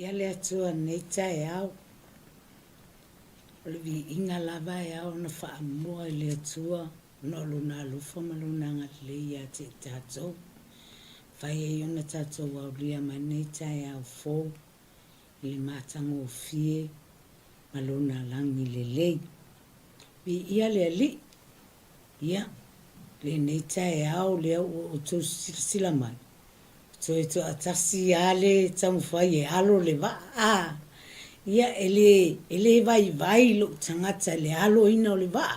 ia le atua nei tae au. O le vi inga lava e au na whaamua i le atua no luna alufa ma luna ngatile ia te tātou. Whai e iona tātou au lia ma nei tae au fōu i le mātango o fie ma luna langi le lei. Vi ia le ali, ia, le nei tae au le au o tō sila mai. So e to atasi ale tamu fai e alo le va a ia ele vai lo tangata le alo ina o le va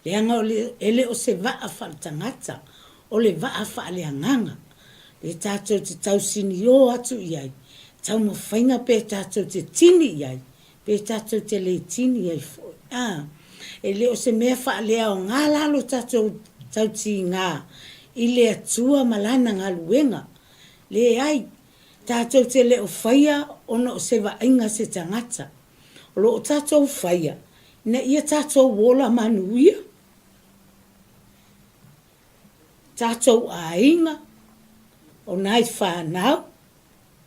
le anga o le ele o se va a fal tangata o le va a fa le anganga le tato te tau sini o atu iai tau mo fainga pe tato te tini iai pe tato te le tini iai fo ele o se mea fa le o ngala lo tato tau ti ngā ile atua malana ngaluenga le ai tātou te le o whaia ona o se wa inga se tangata. O lo o tātou whaia, na ia tātou wola manuia. Tātou a inga, o nai whanau,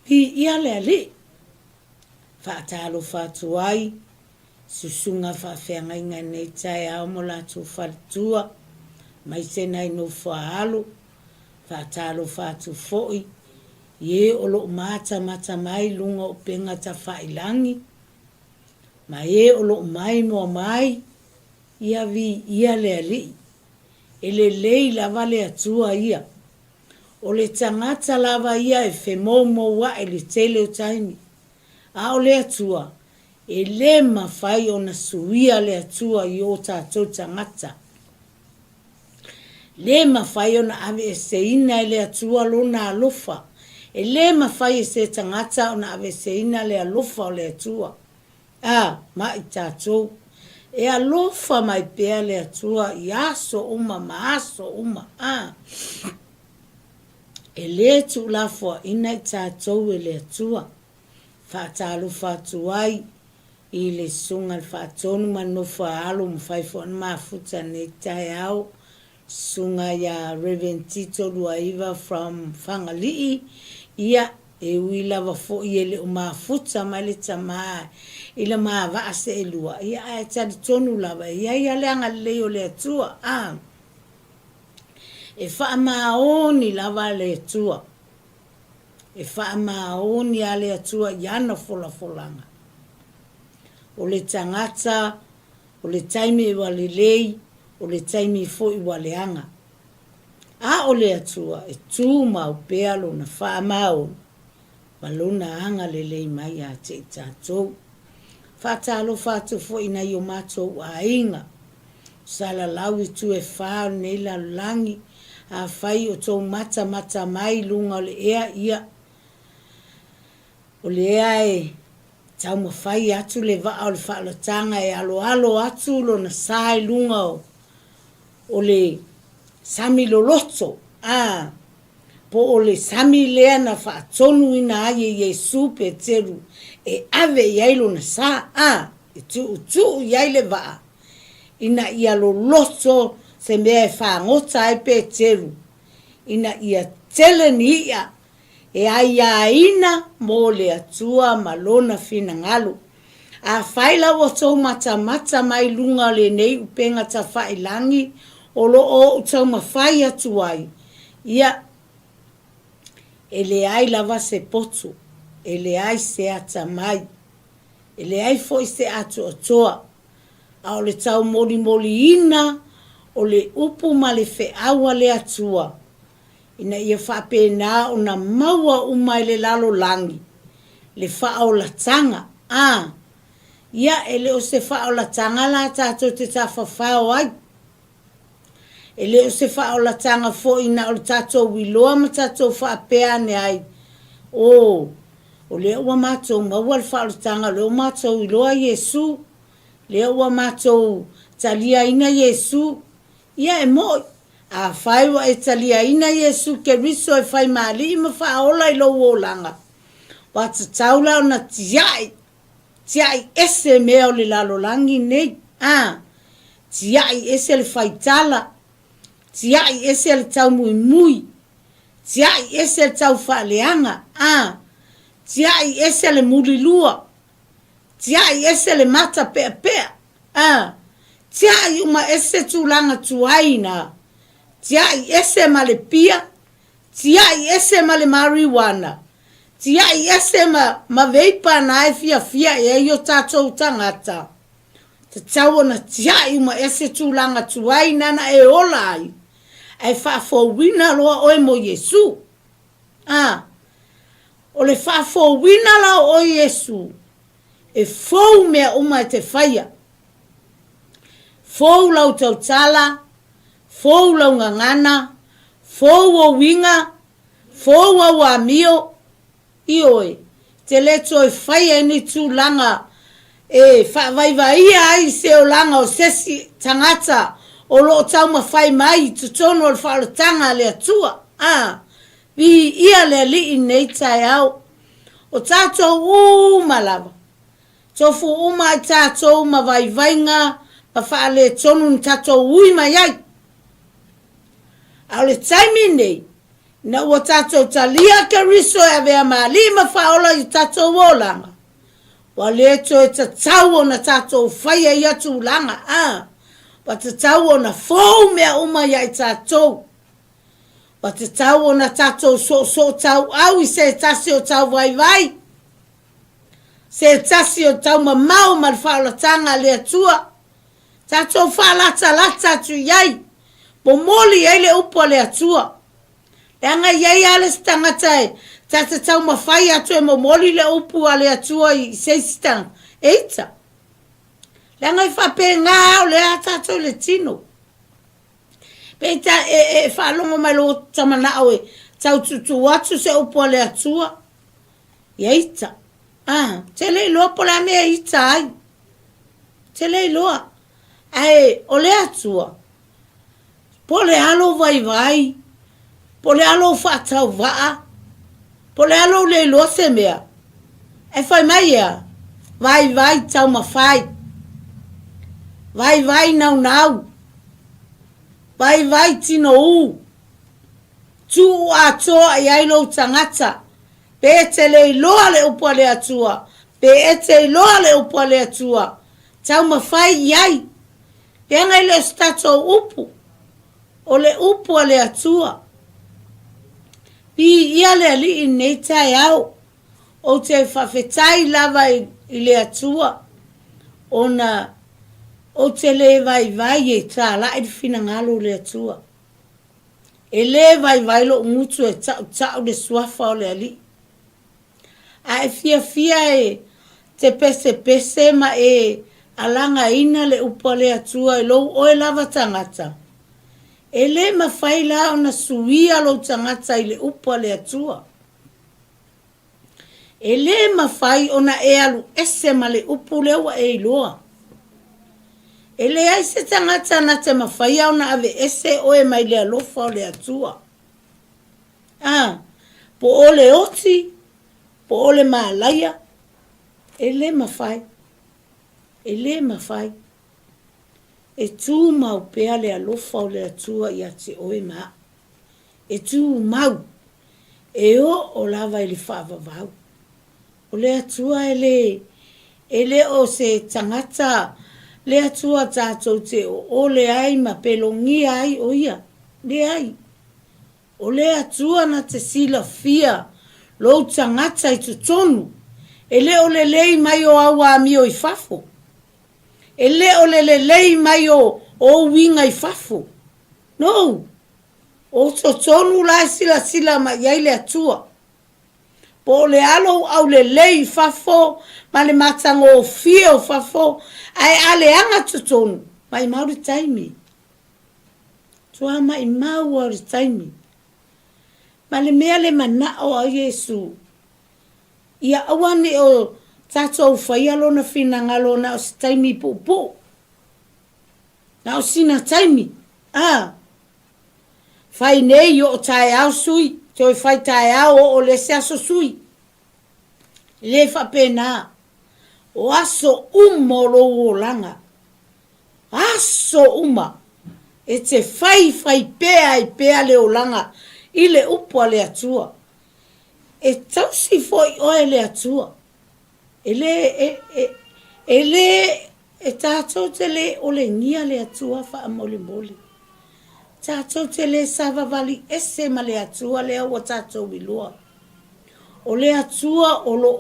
pi ia le ali. Whaatalo whātu ai, susunga whawhenga inga nei tae au mo lātou whātua, mai senai no whaalo, whaatalo whātu fo'i, ye o lo mata mai lunga o penga ta whailangi. Ma ye o lo mai mo mai, ia vi ia le ali. Ele lei lava le atua ia. O le tangata lava ia e whemomo wa e le tele o taimi. A o le atua, e le mawhai o na suia le atua i o tātou tangata. Le mawhai o na ave e seina e le atua lo na alofa. E le mawhai se tangata o na ave seina le alofa o le atua. Mai tātou. E alofa mai pea le atua i aso uma ma aso uma. E le tu lafua ina i tātou e le atua. Whaatalo whātuai i le sunga whaatonu manofa alo mwhaifo an mafuta ne tai au. Sunga ya Reverend Tito Luaiva from Whangalii. Ia e ui lava fo i ele o mafuta mai le tamaa i le maa vaase e lua. Ia e tari tonu lava. Ia le anga leo le atua. E wha maoni lava le atua. E wha maoni a le atua iana fola folanga. O le tangata, o le taimi e wale lei, o le taimi fo i wale anga. O le atua e tū mau pealo na wha mau. Malona anga le lei mai a te tātou. Whātalo whātu fo ina i o mātou a inga. Sala lau i tu e whāo nei la langi. A whai o tō mata mai lunga o le ea ia. O le ea e tau ma whai atu le waa o le whaalatanga e alo atu lo na sai lunga o le sami loloto. Po o le sami lea na whaatonu ina aie Yesu pe teru. E ave iailo na sa. E tu iaile waa. Ina ia loloto se mea e whaangota e pe teru. Ina ia tele ni ia. E aia ina mo le atua malona fina ngalo. A whaila wato mata mai lunga le nei upenga ta whailangi. O lo o utau mawhai atuai. Ia ele ai lava se potu. Ele ai se ata mai. Ele ai foi se atu atoa. A o le tau moli ina. O le upu ma le fe awa le atua. Ina ia whapena o na maua umai le lalo langi. Le wha o la tanga. Ia ele o se wha o la tanga la tato te ta whawhao ai. Ele o se wha o la tanga fo ina o le tato wiloa ma tato whapea ne ai. O le ua matou maua le wha o la tanga. Le o matou wiloa Yesu. Le ua matou talia ina Yesu. Ia e moi. A whai wa e talia ina Yesu ke riso e whai maali ima whaola i lo langa. Wata taula o na tiai. Tiai ese mea o le lalo langi nei. Tiai ese le whaitala. Tiai ese le tau mui. Tiai ese le tau whaaleanga. tia I ese le mulilua, tia I ese le mata pea pea, tia I uma ese tulanga tuaina, tia I ese ma le pia, tia I ese ma le marijuana, tia I ese ma veipa na e fia e yo tatou tangata. Te tau na tia I uma ese tulanga tuaina na e ola ai, ai fo wina loa oe mo Yesu. O le fo wina la o Yesu. E fou mea uma te faya. Fou lau tau tala, fou lau ngangana, fou o winga, fou o amio, I oe. Te leto e faya ni tu langa, e vai ai se o langa o sesi tangata, o lo tau mawhai mai, tutono o whaalo tanga le atua. Vi ia le li nei tai au. O tātou malava. Tofu uma tātou ma vai vainga, ma whaale tonu ni tātou ui mai ai. Au le taimi nei, na ua tātou talia ka riso e avea maali ma whaola I tātou o langa. Wa le to e tatau o na tātou whaia I atu langa. Wa tatau o na fau mea uma ia I tātou. Wa tatau o na tātou so tau au I se tasi o tau vai. Se tasi o tau mamau ma whaola tanga le atua. Tātou whalata tu iai. Po moli ele upo le atua. Le anga iai ale stangatai. Tata tau mawhai atu e mo moli le upu ale atua I seisitang. Eita. Le anga I whape ngā au le atatou le tino. Peita whalongo mai lo tamana au e tau tutu atu se upu ale atua. Eita. Te lei loa po la mea ita ai. Te lei loa. Ai, o le atua. Po le alo vai. Po le alo whaatau waa. Po le alo le loa se mea. E whai mai ea. Vai tau mawhai. Vai nau. Vai tino u. Tu a toa I ailo tangata. Pe te le loa le upua le atua. Pe te loa le upua le atua. Tau mawhai iai. Pe angai le stato upu. O le upua le atua. Pi ia le ali nei tai au. O te whawhetai lava I le atua. O te le vai e tā la I whina ngalo le atua. E le vai lo ngutu e tau le suafa o le ali. A e fia e te pese ma e alanga ina le upa le atua e lo oe lava tangata. E le mawhai la o na suia lo tangata I le upa le atua. E le mawhai o na e alu ese ma le upu lewa e iloa. E le ai se tangata na te mawhai au na ave ese oe mai le alofa o le atua. Po o le oti, po o le maalaia, e le mawhai. E tū mau pea le alofa o le atua I ate oe maa. E tū mau. E o lava I le whaavavau. O le atua e le o se tangata le atua tātou te o le ai ma pelongi ai o ia. Le ai. O le atua na te sila fia lo tangata I tutonu. E le o le lei mai o awa mi o I fafo. E le o le lei mai o winga I fafo. No. O tutonu la sila ma iai le atua. Po le alo au le lei fafo ma le matango o fia o fafo ai ale anga tutonu. Mai mauri taimi. Tua mai mauri taimi. Ma le mea le mana o a Yesu. Ia awane o tatou whaia lo na whina lo na o si taimi po. Na o sina taimi. Whai nei o tae au sui. Toi whai tae au o le se aso sui. Le whapena. O aso lo o langa. Aso uma. E te whai pea I pea le o langa. I le upua le atua. e tausi foi o ele atua. Ele e tātou te le o le ngia le atua wha mole mole. Tātou te le sava vali ese ma le atua le o tātou wilua. O le atua o lo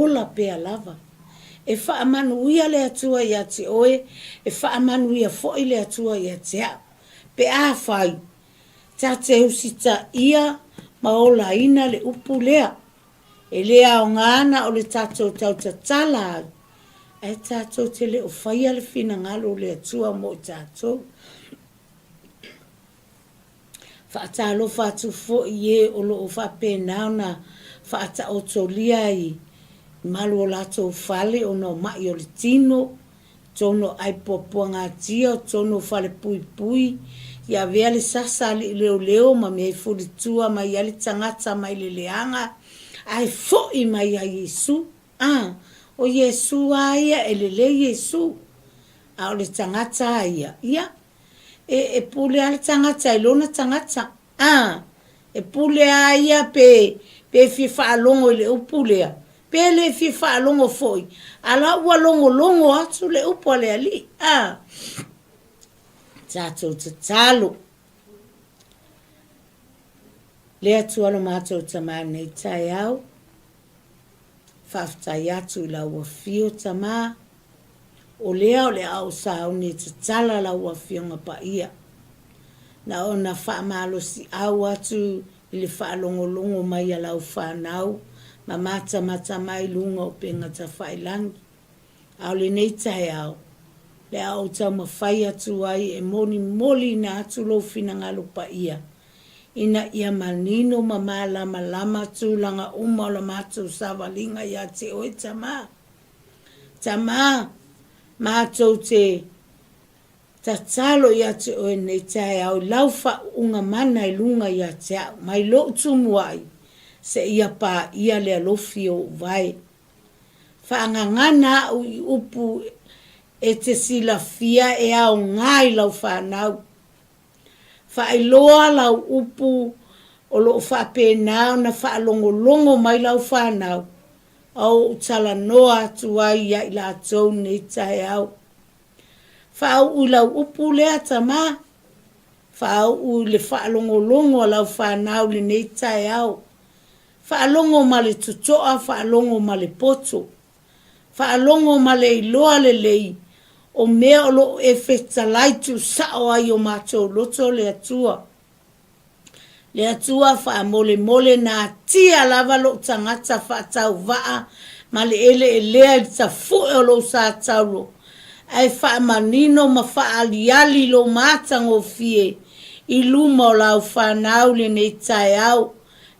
ola pe lava. E wha amanuia le atua ia te oe, e wha amanuia foi le atua ia te a. Pe a whai, tā te usita ia ma ola ina le upu lea. E lea o ngana o le tātou tau tatala. E tātou te le o whaia le fina ngalo le atua mo i tātou. Whaatalo whatu fo i e o lo o whapena na whaata o tolia i malu o lato whale o no mai o le tino. Tono ai popua ngā tia o tono whale pui pui. Ia vea le sasa li leo leo ma mea i furi tua mai ali tangata mai le leanga. Ai fo i mai a Yesu. O Yesu aia e le Yesu. A o le tangata aia. Ia. E pule ale tangata e lona tangata. E pule aia pe fi whaalongo i le upulea. Pe le fi whaalongo foi. Ala ua longo atu le upo le ali. Tātou te talo. Lea tualo mātou tamā nei tai au. Whaftai atu i la ua fio tamā. O lea o le au sa au ni te tala la ua fio ngapa ia. Na ona whaamalo si au atu i le whaalongolongo mai a lau whanau. Ma mata mai lunga o penga ta whailangi. Au le nei tai au. Le au tau mawhai atu ai e moli na atu lo fina ngalo pa ia. Ina ia manino ma lama tūlanga uma o la mātou savalinga ia te oe tamā. Tamā, mātou te tatalo ia te oe nei tae au laufa unga mana i lunga ia te au. Mai lo tumu ai, se ia pa ia le alofi o vai. Whaangangana i upu e te sila fia e au ngai lau whanau. Whaeloa lau upu o lo whapenao na whaalongolongo mai lau whanau. Au utala noa atu ai ia i la atou nei tae au. Whaau u lau upu lea tamā. Whaau u le whaalongolongo lau whanau le nei tae au. Whaalongo ma le tutoa, whaalongo ma le poto. Whaalongo ma le iloa le lei. O mea o lo e whetalaitu sao ai o mātou loto le atua. Le atua wha mole na tia lava lo tangata wha tau waa ma le ele e lea i ta fue o lo sa tauro. Ai wha manino ma wha aliali lo mātango fie i luma o lau whanau le nei tai au.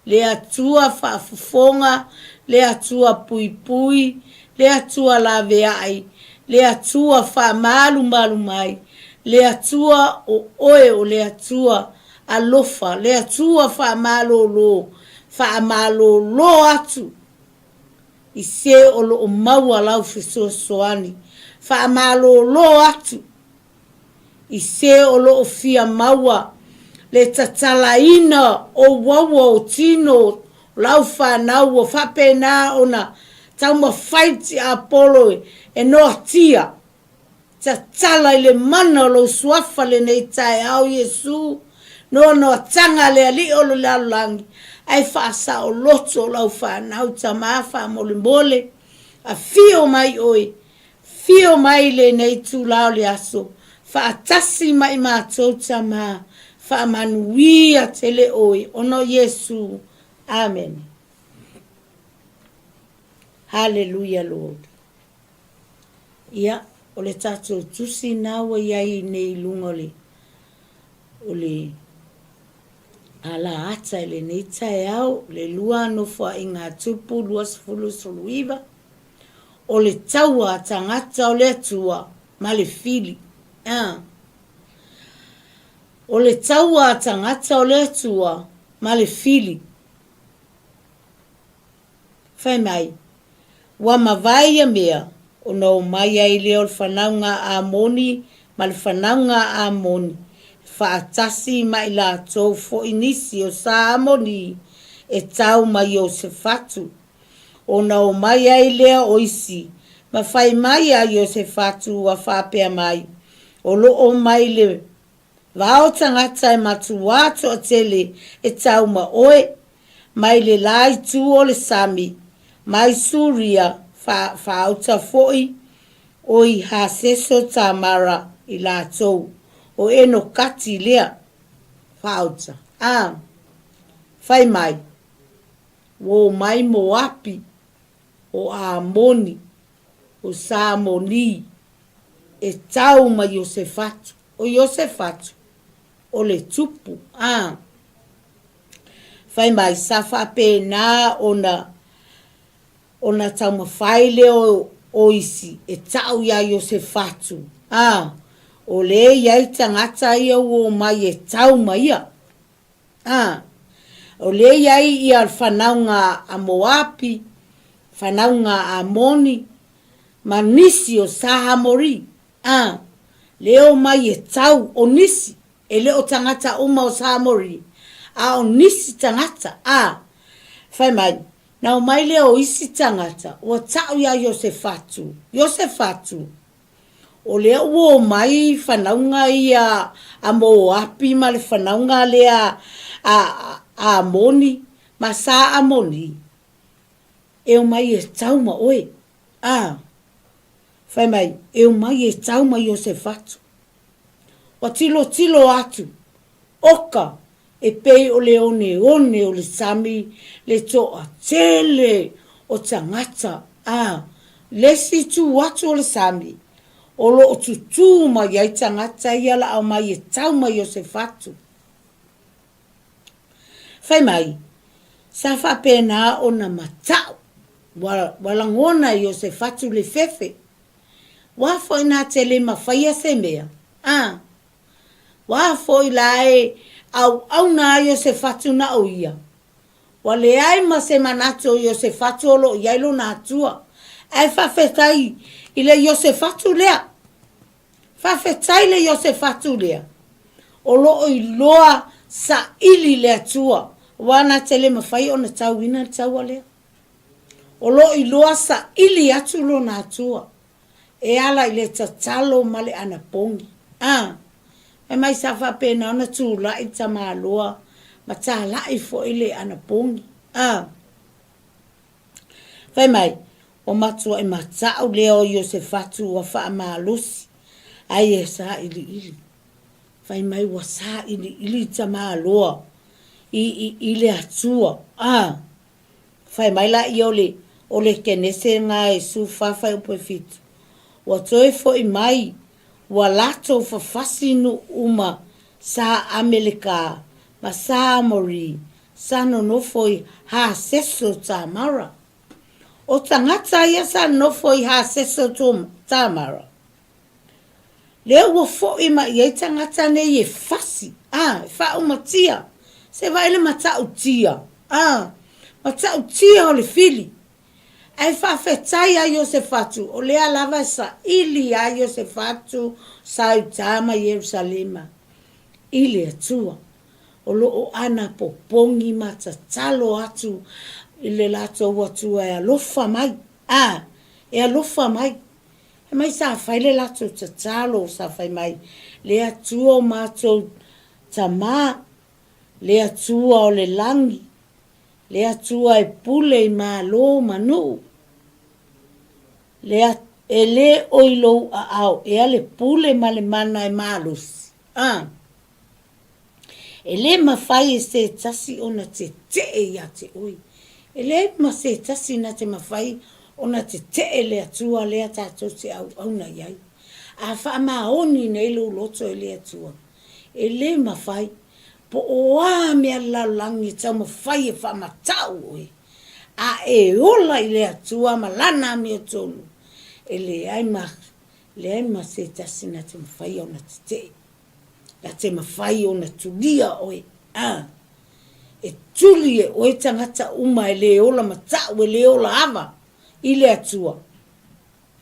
Le atua wha fufonga, le atua pui, le atua la veai. Le atua wha malu mai, le atua o oe o le atua alofa, le atua wha malo atu, i se o lo o maua lau fiso soani, wha malo atu, i se o lo o fia maua, le tatalaina o wawa o tino, lau whanau o whapena ona, tau ma fight Apollo e no tia. Tala ile mana lo suafa le nei tai au Yesu. No tanga le ali o lo langi. Ai fa sa o loto lau whanau tamafa mole. A fio mai oi. Fio mai le nei tu lau le aso. Fa atasi mai mātou tama. Fa manuia tele oi. Ono Yesu. Amen. Hallelujah, Lord. Ia, o le tātou tusi nāua iai nei lungole. O le ala ata le nei tae au, le lua no fua i ngā tupu luas fulu soluiva. O le taua tangata o le atua, ma le fili. O le taua tangata o le atua, ma le fili. Whai mai. Wa mawai a mea, o no mai ai leo le whanaunga a moni, ma le whanaunga a moni. whaatasi mai la tō fo inisi o Saamoni e tau mai o se fatu. O na o mai ai lea o isi, ma whai mai ai o se fatu wa whapea mai. O lo o mai le wao tangata e matu watu o tele e tau ma oe, mai le lai tu o le sami, mai suria whaauta foi, o i ha seso tamara i la tau, o eno kati lea whaauta. Whai mai, wo mai mo api, o Amoni, o Saamoni, e tau ma Iosefatu, o Iosefatu, o le tupu, Whai mai, sa whape nā ona tau mawhaile o isi, e tau ia Iosefatu, o le iai tangata ia o mai e tau ma ia, o le iai ia whanaunga a Moapi, whanaunga a Amoni, ma nisi o Sahamori, leo mai e tau o nisi, e leo tangata uma o Sahamori, o nisi tangata, whai mai, na o mai leo isi tangata, o tau ia Iosefatu, o leo o mai whanaunga ia a Moapi, ma le whanaunga lea a Amoni, ma Saamoni, e o mai e tau ma oe, whai mai, e o mai e tau ma Iosefatu. O tilo atu, oka, e pei o le one o le sami, le toa tele o tangata, lesi tu atu o le sami, o lo o tutu ma iai tangata ia la au mai e tau ma Iosefatu. Whai mai, sa whapena o na matau, walangona Iosefatu le fefe, wafo ina tele mawhaia se mea, wafo ilae au na Iosefatu na o ia, wale ai ma se manato Iosefatu o lo iai lo na atua, ai whawhetai ile Iosefatu lea, whawhetai le Iosefatu lea, o lo iloa sa ili le atua, wana tele mawhai o na tau ina tau alea, o lo iloa sa ili atu lo na atua, e ala ile tatalo male ana pongi. E mai sa whapena ona tū lai tama aloa, ma tā lai fo ile ana pongi. Whai mai, o matua e matau leo Iosefatu wa wha maalusi, ai e sa ili. Whai mai wa sa ili tama aloa, ile atua. Whai mai la i ole kenese ngā e su whawhai upe fitu. Wa toi fo i mai, wa lato whawhasinu uma sa Amerika, ma Saamori, sa nonofo i ha seso tamara. O tangata ia sa nonofo i ha seso tamara. Leo wa fo i ma i tangata ne i fasi, wha umatia, se waile matau tia, matau tia o le fili. Ai whawhetai a Iosefatu, o lea lava sa ili a Iosefatu sa utama Yerusalema. Ili atua, o loo ana popongi mata talo atu, ile lato watua e alofa mai. E alofa mai. E mai sa whaile lato ta talo sa whai mai. Le atua o mato tama, le atua o le langi. Le atua e pule i maa lo manu. E le oilo a au. E ale pule ma le mana e malus. E le mawhai e se tasi o na te ia te oi. E le ma se tasi na te mawhai o na te le atua le atato te au na iai. A wha maoni nei lo loto e le atua. E le mawhai. Po oa mea lalangi tau mawhai e wha matau oi. A e ola i le atua ma lana mea tonu. E le ai ma se tasi na te mawhai o na te la te mawhai o na tulia oi. E tuli e oi tangata uma e le ola matau e le ola ava i le atua.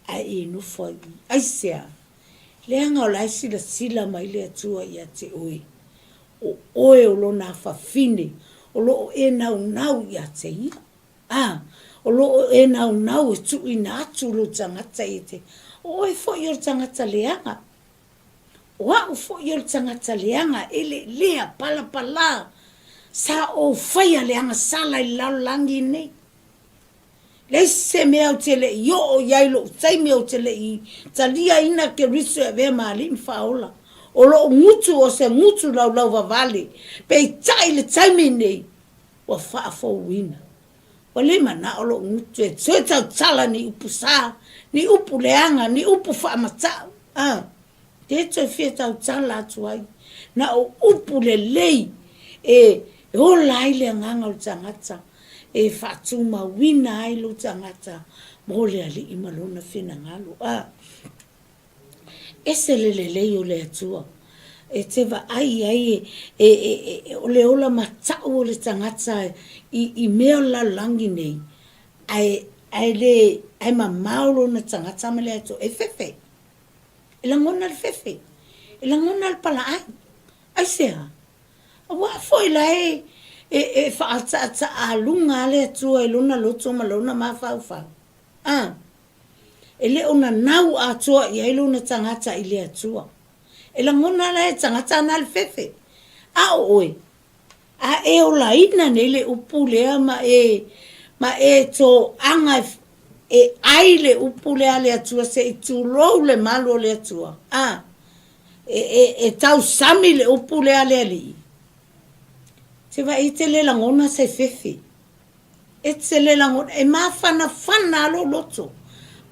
A e nufo ai sea. Le anga o la sila ma i le atua i a te oi. oe o lona whawhine, o lo e nau ia te ia. O lo e nau e tu ina atu lo tangata i te. O e fo i o tangata leanga. Wa o fo i o tangata leanga, ele lea pala. Sa o whaia leanga sala i laulangi nei. Le se mea o te le yo o yailo, tai mea o te le i, talia ina ke riso e vea maalin whaola. O lo ngutu o se ngutu lau vavale, pe i tai le taimi nei, wa whaafo wina. Wa le mana o lo ngutu e tue tau tala ni upu saa, ni upu leanga, ni upu whaamatau. Te tue fia tau tala atu ai, na o upu le lei, e o lai le nganga o tangata, e whaatuma wina ai lo tangata, mo le ali i malona whina ngalo. E se le lei o le atua, e te wa ai o le ola matau o le tangata i mea la langi nei, ai mamaulo na tangata me le atua, e fefe, e langona le fefe, e langona le pala ai sea, wa foi la e faata alunga le atua e luna loto ma luna mafau. E le ona nau atua i ai luna tangata i le atua. E la ngona le tangata na le fefe. Oe. E o la ina ne le upu lea ma e to anga e ai le upu lea le atua se i tu rou le malo le atua. E tau sami le upu lea le ali. Te wa i te le langona se fefe. E te le langona, e mawhana lo loto.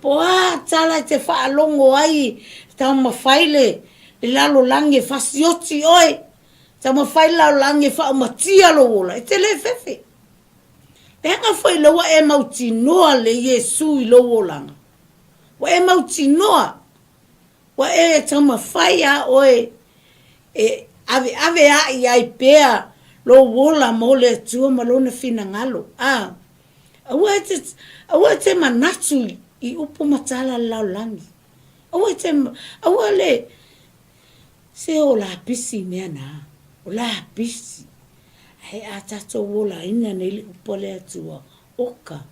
Po tala te whaalongo ai, tau mawhaile, le lalo lange whasioti oi, tau mawhaile lalo lange whaamatia lo wola. E te le fefe. Penga foi lawa e mauti noa le Yesu i lo wolanga. Wa e mauti noa. Wa e tau mawhaia oi, ave ai pea, lo wola mo le tua malona fina ngalo. Awa te manatu i upo matala lau langi. Awa le se o la pisi mea na. O la pisi. He a tato wola ina neli upo le atua. Oka.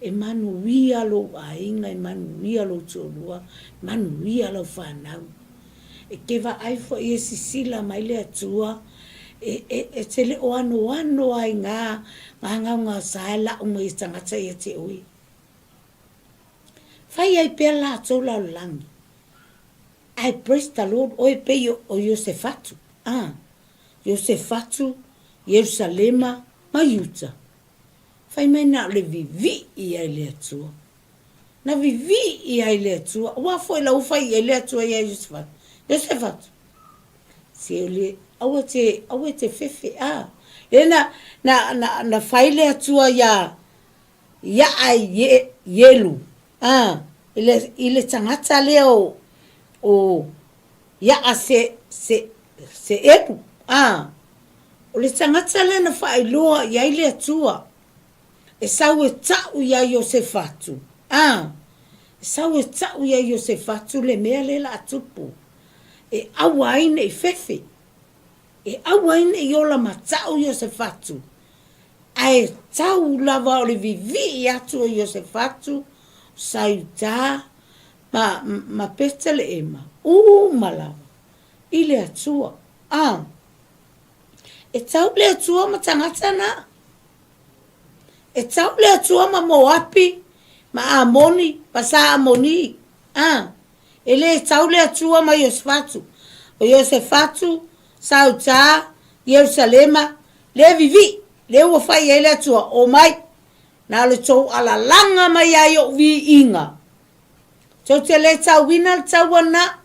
E manu wia lo ainga, e manu wia lo tolua, manu wia lo whanau. E kewa aifo i e sisila mai le atua, e te le o ano ai ngā ngā saela o mai tangata i te ui. Whai ai pia la tau lau langi. I praise the Lord o e pe o Iosefatu. Iosefatu, Yerusalema, ma Yuta. Whai mai na le vivi i ai le atua. Na vivi i ai le atua. Wa foi la ufai i ai le atua i ai Iosefatu. Se o le awa te fefe na faile atua ya ai yelu ile tangata leo o ya se epu o le tangata le na failoa ya ile atua e sawe tau ya Iosefatu sawe tau ya Iosefatu le mea le la atupu e awa ine i fefe e awa ine i ola matau Iosefatu ai tau lava o le vivi i atu o Iosefatu sauta ma pete le ema malawa i le atua e tau le atua ma tangata na e tau le atua ma Moapi ma Amoni pasa Amoni e le tau le atua ma Iosefatu o Iosefatu sauta Yerusalema le vivi le ua fai ele atua o mai na le tau ala langa mai ai o vi inga tau te le tau wina le tau wana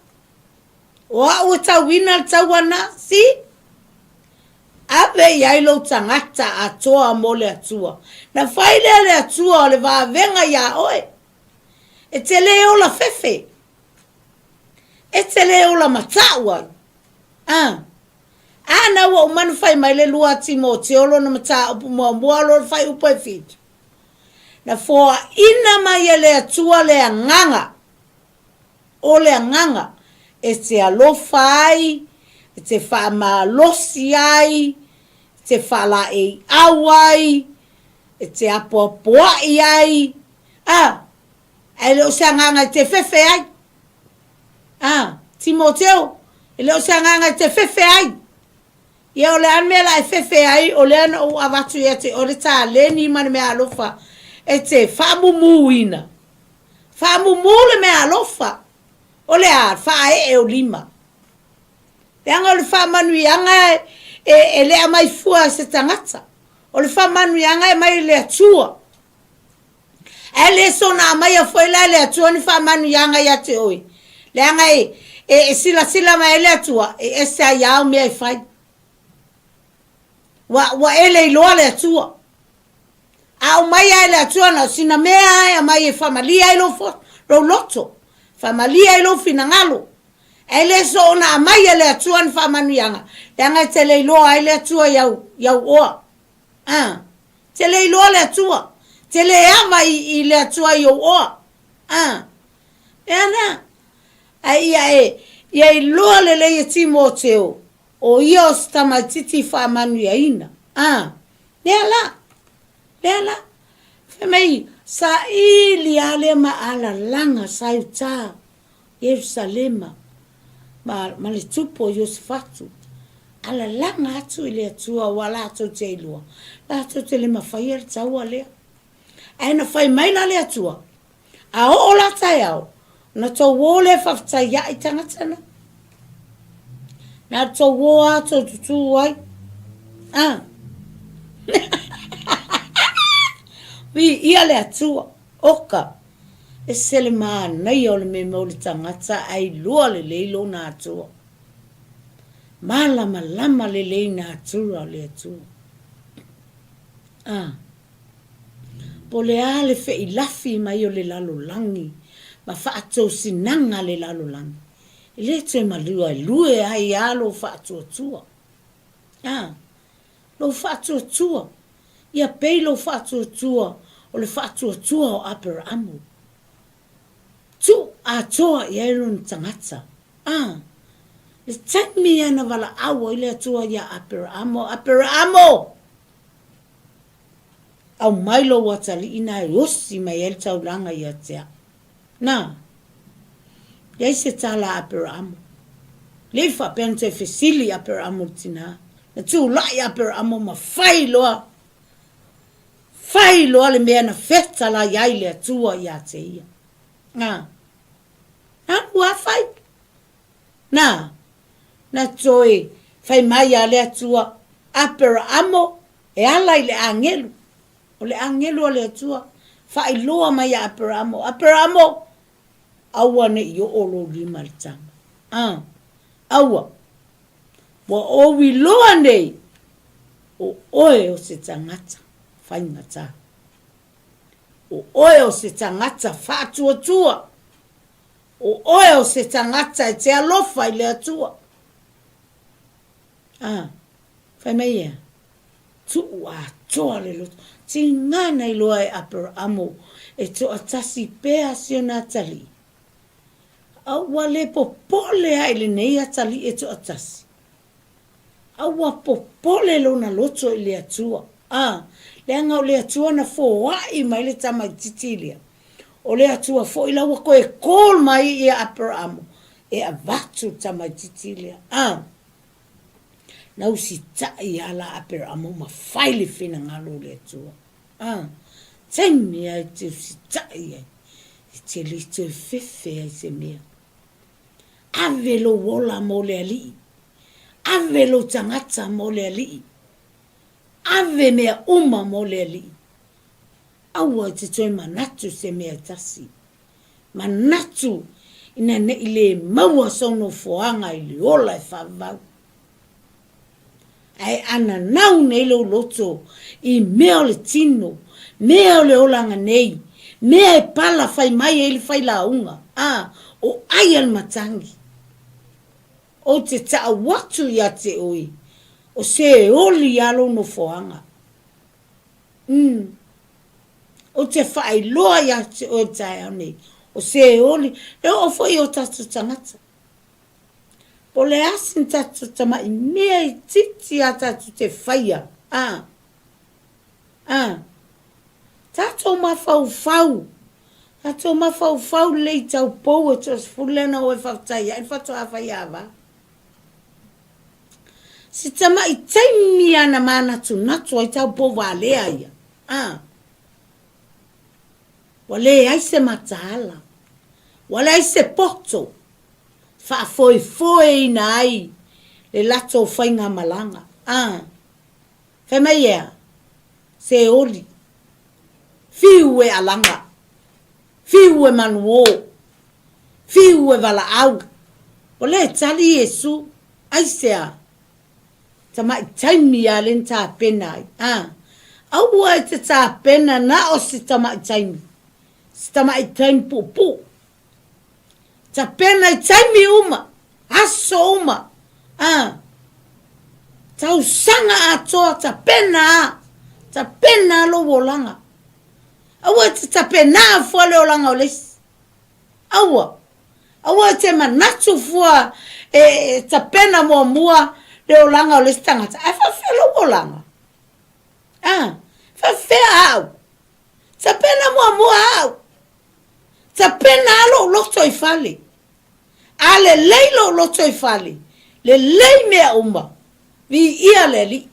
o au tau wina le tau wana si ave iai lo tangata atoa mo le atua na fai le atua o le vavenga ia oe e te le o la fefe e te le o la mataua ana wa umanu fai mai le lua Timoteolo na mata upu mua lo fai upo e fitu na foa ina mai le atua le anganga o le anganga e te alo fai te whamalosi ai, te whala e awai, te apoapoai ai, e leo se anganga te fefe ai, Timoteo, e leo se anganga te fefe ai, ia o le anmela e fefe ai, o le ana o avatu ia te ore tā leni mani mea alofa, e te whamumuina, whamumule mea alofa, o le a whae o lima. Le anga o le whamanui anga e lea mai fua se tangata. O le whamanui anga e mai lea tua. E le sona mai a foi lea tua ni whamanui anga ia te oi. Le anga e sila mai lea tua. E se a iau mea i whai. Wa ele i loa lea tua. A o mai ai lea tua na sina mea ai a mai e whamalia i lo fo. Lo loto. Whamalia i lo fina ngalo. E le so na mai le atuan fa manuianga. Le anga te le loa ai le atua yau oa. Te le loa le atua. Te le ama i le atua yau oa. E ana. Ia i loa le le Timoteo. O ia o stama titi fa manuiaina. Le ala. Femei, sa ili ale ma ala langa sa uta. Yerusalema. Ma le tupo Yosefatu. Ala langa atu ile atua wala atu te ilua. La atu te le mawhai al taua lea. Aina whai maina le atua. A o la tai au. Na tō wole whaftai ya i tangatana. Na tō woa tō tutu wai. Vi ia le atua. Oka. E sele maa nei o le me mauli tangata ai lua le leilo na atua. Malama lama le lei na atua le atua. Po le ale fe i lafi mai o le lalo langi. Ma whaatou sinanga le lalo langi. I le te malua i lue ai alo whaatua tua. Lo whaatua tua. Ia pei lo whaatua tua o le whaatua tua o Apera Amu. Tu a toa i aeron tangata. Le taimi ana wala awa i le atua ia Apera Amo. Apera Amo! Au mailo watali ina e osi mai el taulanga ia tea. Na. Iai se tala Apera Amo. Le fa pente fesili Apera Amo tina. Na tu lai Apera Amo ma fai loa. Fai loa le mea na feta la iai le atua ia te ia. Ua fai. Na toi fai mai a le atua Apera Amo e ala i le angelu. O le angelu a le atua fai loa mai a Apera Amo. Apera Amo aua ne i o olo lima le tanga. Aua. Wa owi loa nei o oe o se tangata fai ngata. O oe o se tangata fatua tua. O oe o se tangata e te alofa i le atua. Fai mai ea. Tu a toa le loto. Ti ngana i loa e Apera Amo e to atasi pea sio na tali. Aua le popole ai le nei atali e to atasi. Aua popole lo na loto i le atua. Le anga o le atua na fōai mai le tama titilia. O le atua fo ila wako e kol mai i Apera Amo. E avatu tama titilia. Na usi tai ala Apera Amo ma faile fina ngalo le atua. Taimi ai te usi tai ai. Te li te fefe ai se mea. Ave lo wola mo le ali. Ave lo tangata mo le ali. Ave mea uma mo le ali. Aua te toi manatu se mea tasi. Manatu ina ne ile maua sono foanga ili ola e whavau. Ai ana nau nei lo loto i mea o le tino, mea o le olanga nei, mea e pala fai mai e ili fai la unga. O ai al matangi. O te taa watu ya te oi. O se oli alo no foanga. O te whai loa ya te o tai au nei. O se oli. E o foi o tatu tangata. Po le asin tatu tama I mea I titi a tatu te whaia. Tato mawhau. Tato mawhau le I tau pou e tos fulena o e whautai. Ai whato a whaiawa. Si tama I taimi ana mana tu natu ai tau pou waalea ia. Wale ai se matala. Wale ai se poto. Fa foi na ai. Le lato whainga malanga. Whemea. Se oli. Fiu e alanga. Fiu e manuo. Fiu e vala au. Wale tali Yesu. Ai sea. Tama I taimi a len ta pena ai. Au ai te ta pena na o si tama I taimi. Si tama I taimi pupu. Ta pena I taimi uma. Aso uma. Tau sanga atoa ta pena. Ta pena lo wolanga. Awa te ta pena fua le olanga o lesi. Awa te manatu fua ta pena mua le olanga o lesi tangata. Ai fa fe lo wolanga. Fa fe au. Ta pena mua au. Ta pena alo loto I fale. Ale leilo loto I fale. Le lei mea uma. Vi ia le li.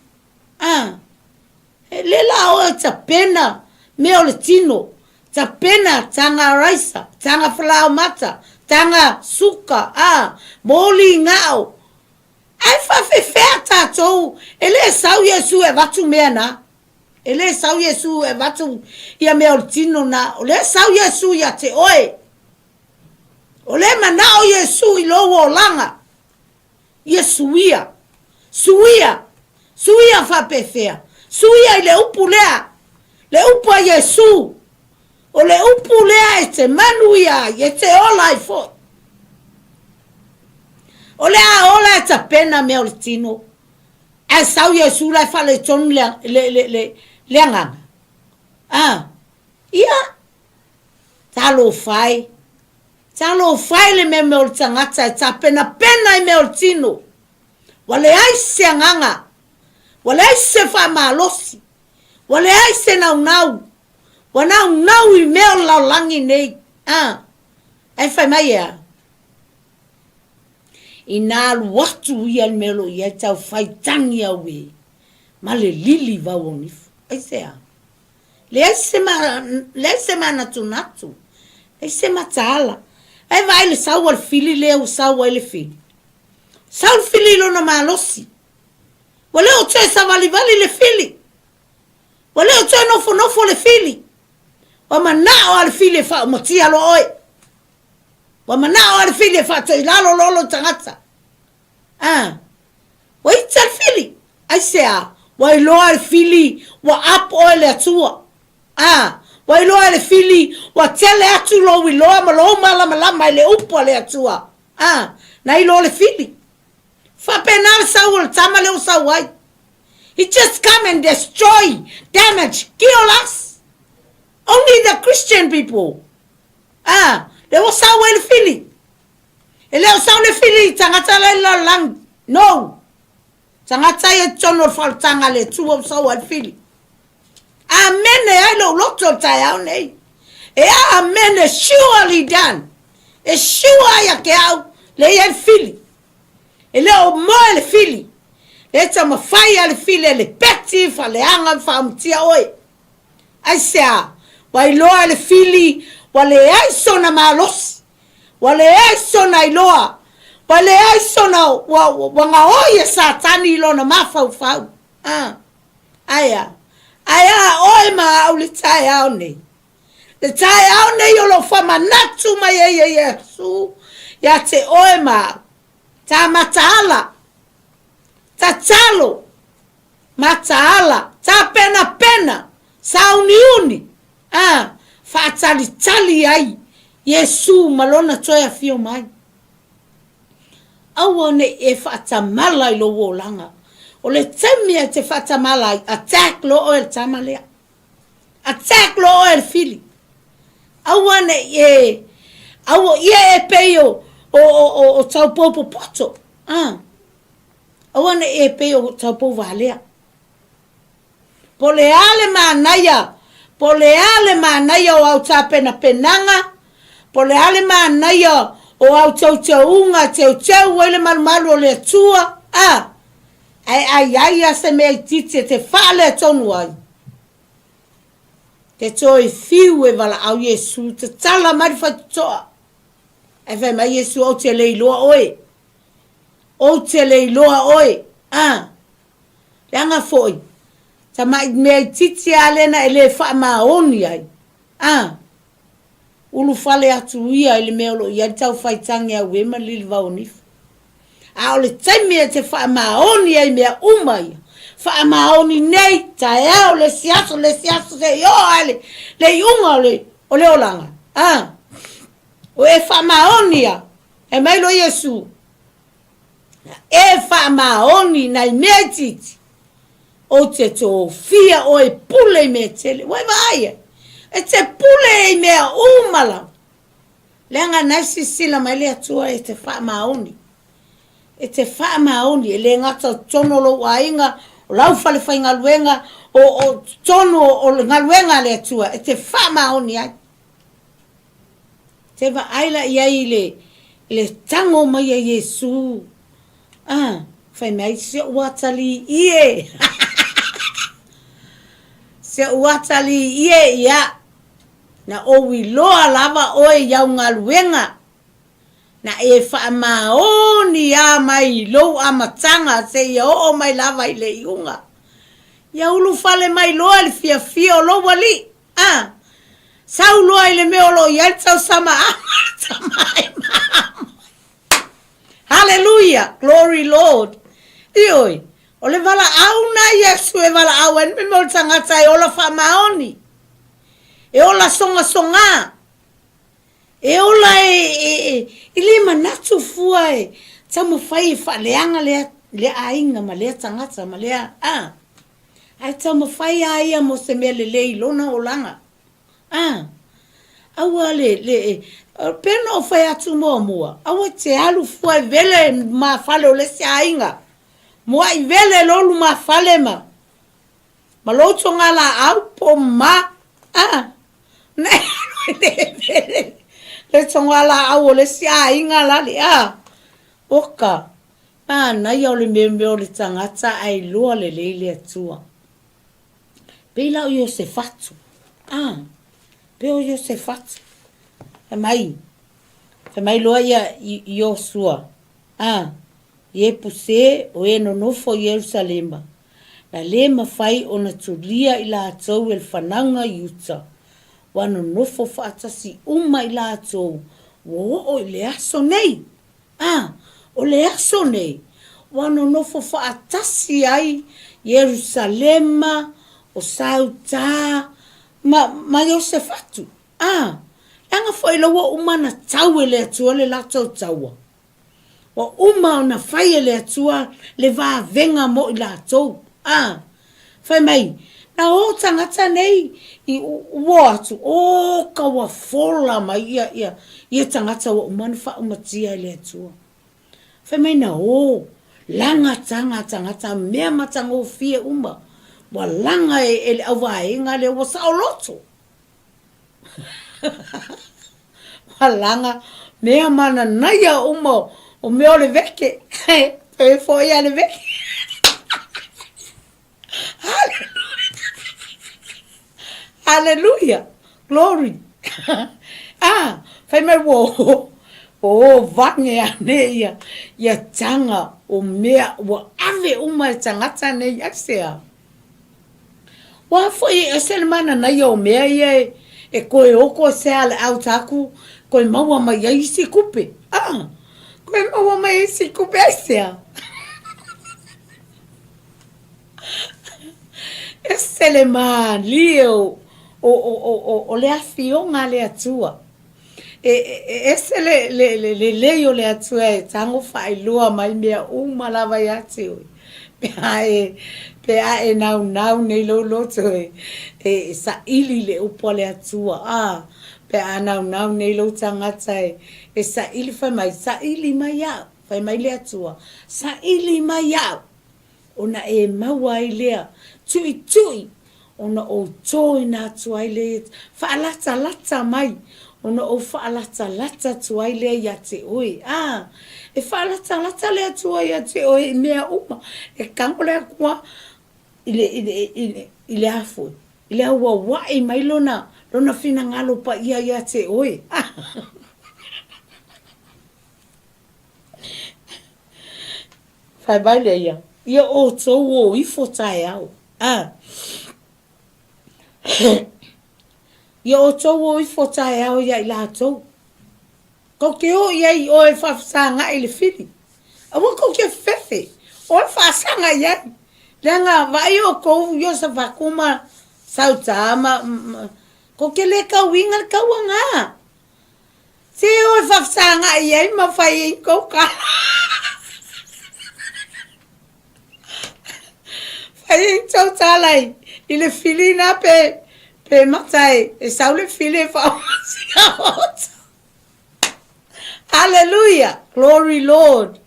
Le la o ta pena mea o le tino. Ta pena tanga raisa. Tanga flau mata. Tanga suka. Moli ngao. Ai fa fe fea tatou. Ele sau Yesu e watu mea na. Ele sau Yesu e watu ia mea o le tino na. Ole sau Yesu ia te oe. Ole mana o Yesu I lowo langa. Yesu ia. Suia fa pefea. Suia I le upu lea. Le upu a Yesu. O le upu lea e te manu ia. E te ola I fo. O le a ola e ta pena mea o le tino. E sau Yesu la fa le tonu le anganga. Ia. Talo fai. Talo fai le me o le tangata e ta pena I me o le tino. Wale ai se anganga. Wale ai se fa malosi. Wale ai se nau. Wanau I me o la langi nei. Ai fai mai ea. Ina watu ia le melo ia tau fai tangi au e. Ma le lili wawonifu. Ai sea. Le se mana tunatu. Le se matala. Ai vai le sau al fili le o sau ai le fili. Sau fili lo na malosi. Wale o tue sa vali le fili. Wale o tue nofo le fili. Wa mana o al fili fa motia lo oi. Wa mana o al fili fa to ilalo lolo tangata. Wa itsa al fili. Ai sea. Wa ilo al fili wa ap o le atua. Wa ilo al fili wa tele atu lo ilo malo malama le upo le atua. Na ilo le fili. Fa penal saul tamale o sawai. He just come and destroy, damage, kill us. Only the Christian people. They was sawai le fili. Ele o saw le fili tangata le lang. No. Tangata ye tono fal tangale tuo sawai fili. Amen ai lo loto tayao nei. Amen surely done. Sure ya ke au le ye fili. Ele o mo le fili. Le tama fai le fili le peti fa le anga fa mtia oi. Ai sea, wai loa le fili, wale ai sona malos. Wale ai sona iloa. Wale ai sona wanga oye satani ilo na mafau fau. Aya oi ma au le tai au ne. Le tai au ne yolo fa manatu ma ye Yesu. Ya te oi ma. Ta matala. Ta talo. Matala. Ta pena. Sa uni. Fa tali ai. Yesu malona toya fio mai. Awane e fa tamala lo wolanga. O le temia te fa tamala attack lo o el tamalea. Attack lo o el fili. Awane ye. Awo ye e peyo. O tau popo poto. Awana e pe o tapo valea. Pole ale manaya. Pole ale manaya o au tapena penanga. Pole ale manaya o au tauchaunga tau wele malu o le tua. Ai se me titi te fale tonu ai. Te toi fiu e wala au Yesu. Te tala marifa toa. E whai mai Yesu o te leiloa oe. O te leiloa oe. Leanga foi. Ta mai me titi alena ele wha maoni ai. Ulu fale atu ia ele meolo ia tau whaitangi au e malili vaonifu. A ole taimi e te wha maoni ai mea umai. Wha maoni nei ta ea le siaso se yo ale. Le iunga o le olanga. O e wha maoni a. E mailo Yesu. E wha maoni nai mea titi. O te tō fia o e pule me tele. Wai vai. E te pule mea umala. Leanga naisi sila mai le atua e te wha maoni. E te wha maoni. E le ngata tono lo wainga. O lau fale whai ngaluenga. O tono o ngaluenga le atua. E te wha maoni ai. Te wa aila iai le tango mai a Yesu. Whai mai se uatali ie. Se uatali ie ia. Na owi loa lava oe iau ngaluenga. Na e wha maoni a mai lo amatanga se ia o mai lava i le iunga. Ia ulu fale mai loa le fia o lo wali. Sau loa i le meo lo iai tau sama samai mama. Hallelujah. Glory Lord. Ioi. O le vala au na Yesu e vala au en me mo tangata e ola wha maoni. E ola songa. E ola e lima natu fua e. Tama whai wha leanga le ainga ma lea tangata ma lea. Ai tama whai aia mo se mea le ilona o langa. Aua pena o whai atu mua. Aua te alu fua e vele ma fale o le se ainga. Mua i vele lolu ma fale ma. Ma loto ngala au po ma. Le tongala au le sia inga lali oka na ia le meo le tangata ai loa le leile atua pela o se fatu pe o se fatu e mai loa ia Yosua ye puse o e no nofo Yerusalema na le mafai ona tulia ila atou el fananga yuta wano nofo fatasi uma ila atou o le aso nei o le aso nei wano nofo fatasi ai Yerusalema o sauta ma Yosefatu anga foi lo uma na tau le atua le lato taua wa uma na fai le atua le va venga mo ila atou fai mai na o tangata nei i watu o ka wa fola mai ia tangata wa umana fa umatia le atua fai mai na o langa tangata mea matanga o fia uma wa langa ele awai ngale wa saoloto wa langa mea mana naya uma o meo le veke e foi ia le veke Hallelujah. Glory. Fai mai o vange ane ia tanga o mea wa ave uma tangata ne asea. Wa foi ese mana na yo mea ia e koe oko se ale au taku koe maua mai isi kupe. Koe maua mai isi kupe asea. Ese le man lio o le afionga le atua. Ese le leo le atua e tango fai lua mai mea uma lava yate oi. Pea e nau nei lo loto e sa ili le upo le atua. Pea nau nei lo tangata e sa ili fai mai sa ili mai ya. Fai mai lea tua. Sa ili mai au. Ona e maua i lea. Tui tui. Ona o toi na tua i lea. Whaalata lata mai. Ona o whaalata lata tua i lea ia te oi. E whaalata lata lea tua ia te oi. Mea uma. E kango lea kua. Ile afoi. Ile aua wai mai lona. Lona fina ngalo pa ia te oi. Fai mai le ia. Ia o tau o ifo tae au. Ia o tau o ifo tae au ia ila tau. Ko ke o ia i o e whafsanga i le fili. Awa ko ke fefe. O e whasanga ia. Lenga vai o kou yo sa wakuma sautama. Ko ke le ka winga ka wanga. Se o e whafsanga ia i mawhai i kou ka. Ai tau talai i le fili na pe matai e sau le fili fa Hallelujah, glory Lord.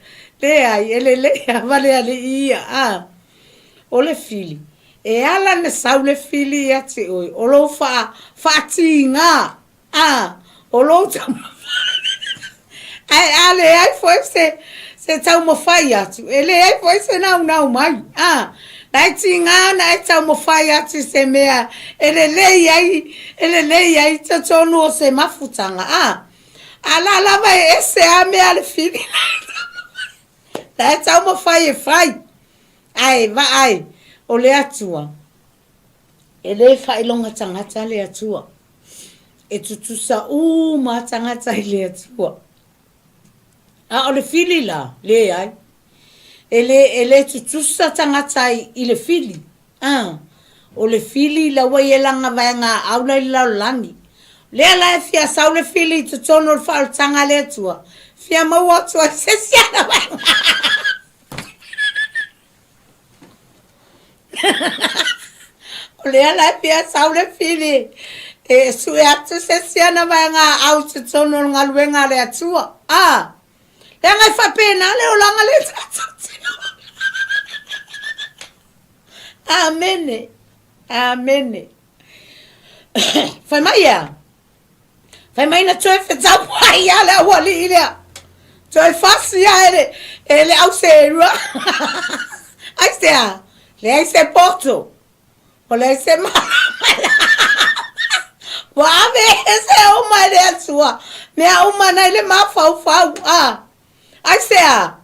Le ai ele vale ale ia o le fili e ala na sau le fili ati oi o lo fa tinga o lo ai foi se tau mo fai atu ele ai foi se não mai Nai tinga na e tau mo fai atu se mea. Ele lei ai te tonu o se mafutanga. Ala lava ese a mea le fili. Na e tau mo fai e fai. Ai. O le atua. Ele fai longa tangata le atua. E tutusa ma tangata le atua. O le fili la. Le ai. Ele tutusa tangata i le fili. O le fili la wai e langa vaenga aula i lau langi. Lea la e fia sau le fili tu tono le whao tanga le tua. Fia maua tua se siana vaenga. O lea la e fia sau le fili. E sue atu se siana vaenga au tu tono ngaluenga le atua. Lea ngai whapena le o langa le tatu. Amene. Fai mai na tue fetau wai ale awali ilea. Tue fasi ele au se rua. Ai sea, le ai se poto. O le ai se mala. Wame ese uma le atua. Mea uma na ile mafau. Ai sea.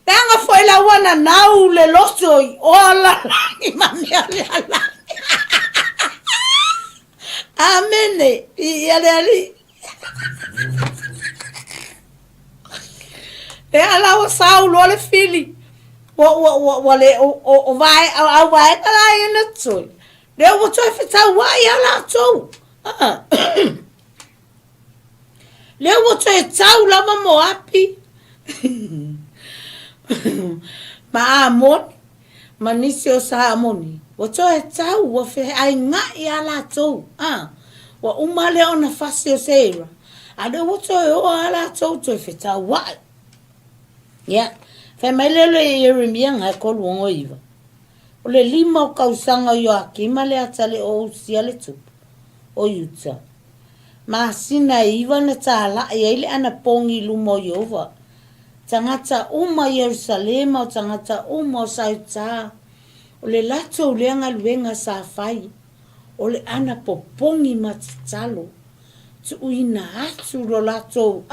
Nanga foi la wana nau le losoi ola langi mamia le ala. Amene i ali. E ala o sau lo le fili. O le o vai ala ina tsoi. Le o tsoi fita wai ala tsou. Le o tsoi tsau la mo api. Ma amoni, ma nisi o sa amoni. Wa toa e tau, wa fe ai nga i ala tau. Wa umale o na fasi o seira. Ade wa toa e o ala tau toa fe tau wai. Ya, fe mai lelo e Yeremia nga kolu ongo iwa. O le lima o kausanga yo akima le atale o usia le tupu. O yuta. Ma sina iwa na tala e ele ana pongi lumo yova. Tangata uma Yerusalema o tangata uma o Sauta. O le lato o leanga luenga sa fai. O le ana popongi matitalo. Tu uina atu lo lato.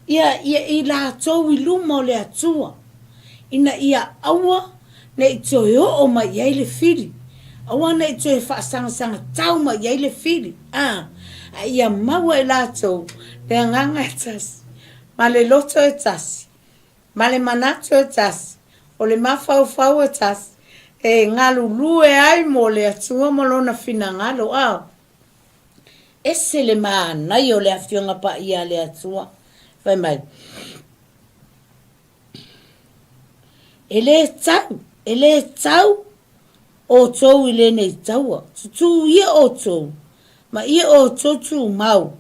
Ia i lato i luma o le atua. Ina ia awa na itoe o ma iai le fili. Awa na itoe whaasanga tau ma iai le fili. Ia maua e lato. Le nganga etasi. Ma le loto e tasi. Ma le manato e tasi. O le mafau e tasi. E ngalu lue ai mo le atua mo lona fina ngalo. Ese le maana i o le afionga pa ia le atua. Vai mai. Ele tau. O tau i le nei taua. Tutu ia o tau. Ma ia o tau mau.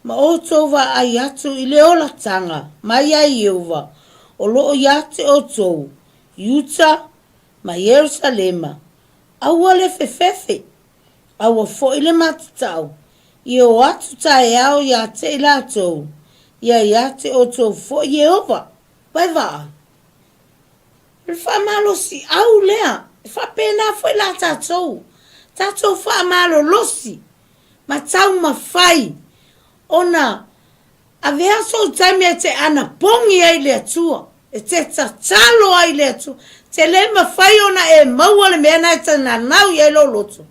Ma o tova ai atu i le ola tanga, mai ai iuwa, o loo ia te o tou, Utah ma Yerusalema, aua le fefefe, aua fo ile matatau, i o atu tae au ia te ila tou, ia te o tou fo Yehova, vai vai. Le wha malo si au lea, wha pēnā fo ila tātou wha malo losi, ma tau ma whai, ona, a vea so taimi e te ana pongi ai le atua, e te tatalo ai le atua, te le ma whai ona e maua le mea nai tana nau i ai lo loto,